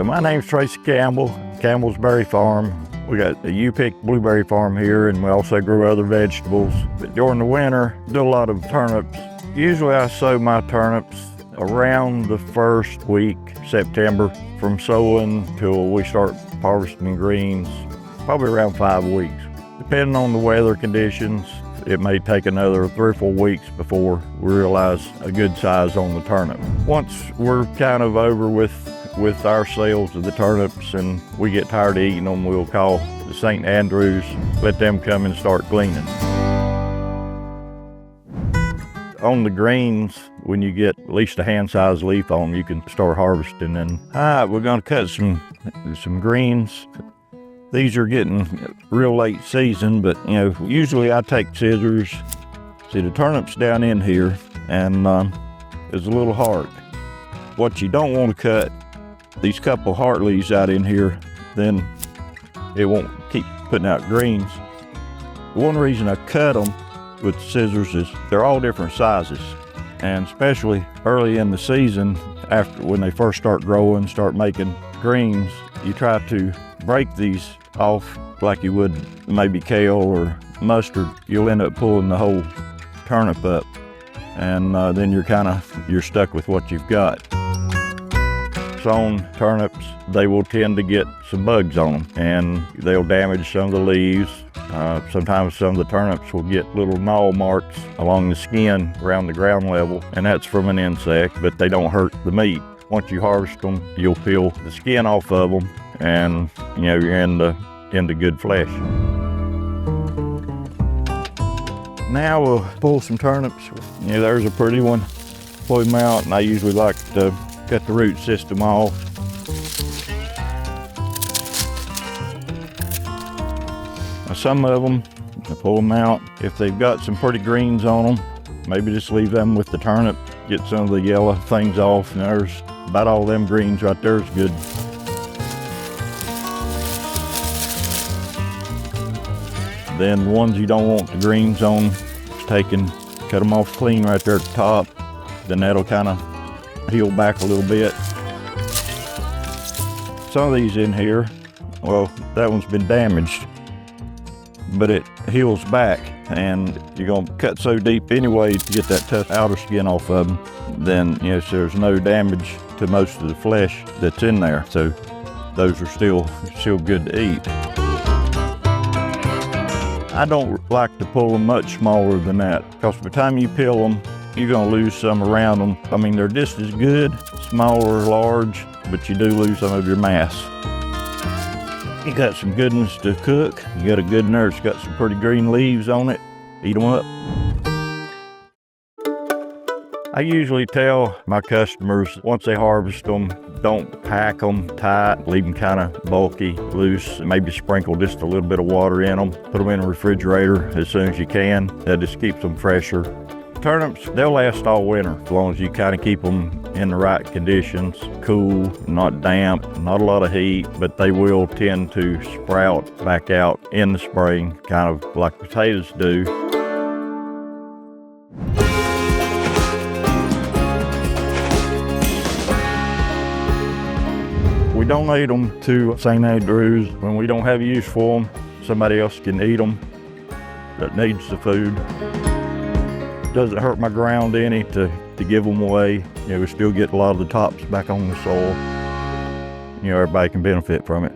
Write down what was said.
My name's Tracy Campbell, Campbell's Berry Farm. We got a U-pick blueberry farm here, and we also grow other vegetables. But during the winter, do a lot of turnips. Usually I sow my turnips around the first week, September, from sowing till we start harvesting greens, probably around 5 weeks. Depending on the weather conditions, it may take another 3 or 4 weeks before we realize a good size on the turnip. Once we're kind of over with our sales of the turnips and we get tired of eating them, we'll call the St. Andrews, let them come and start gleaning. On the greens, when you get at least a hand-sized leaf on them, you can start harvesting. And all right, we're gonna cut some greens. These are getting real late season, but usually I take scissors. See, the turnip's down in here, and it's a little hard. What you don't want to cut, these couple heart leaves out in here, then it won't keep putting out greens. One reason I cut them with scissors is they're all different sizes, and especially early in the season, after when they first start growing, start making greens, you try to break these off like you would maybe kale or mustard. You'll end up pulling the whole turnip up, and then you're stuck with what you've got. On turnips, they will tend to get some bugs on them, and they'll damage some of the leaves. Sometimes some of the turnips will get little gnaw marks along the skin around the ground level, and that's from an insect, but they don't hurt the meat. Once you harvest them, you'll peel the skin off of them, and you're into good flesh. Now we'll pull some turnips. There's a pretty one. Pull them out, and I usually like to cut the root system off. Now some of them, I pull them out. If they've got some pretty greens on them, maybe just leave them with the turnip, get some of the yellow things off, and there's about all them greens right there is good. Then the ones you don't want the greens on, cut them off clean right there at the top. Then that'll kind of heal back a little bit. Some of these in here, well, that one's been damaged, but it heals back, and you're gonna cut so deep anyway to get that tough outer skin off of them. Then so there's no damage to most of the flesh that's in there, so those are still good to eat. I don't like to pull them much smaller than that, because by the time you peel them, you're gonna lose some around them. I mean, they're just as good, small or large, but you do lose some of your mass. You got some good ones to cook. You got a good one there that's got some pretty green leaves on it. Eat them up. I usually tell my customers, once they harvest them, don't pack them tight, leave them kind of bulky, loose, maybe sprinkle just a little bit of water in them. Put them in a refrigerator as soon as you can. That just keeps them fresher. Turnips, they'll last all winter as long as you kind of keep them in the right conditions, cool, not damp, not a lot of heat, but they will tend to sprout back out in the spring, kind of like potatoes do. We donate them to St. Andrews. When we don't have use for them, somebody else can eat them that needs the food. Doesn't hurt my ground any to give them away. We still get a lot of the tops back on the soil. Everybody can benefit from it.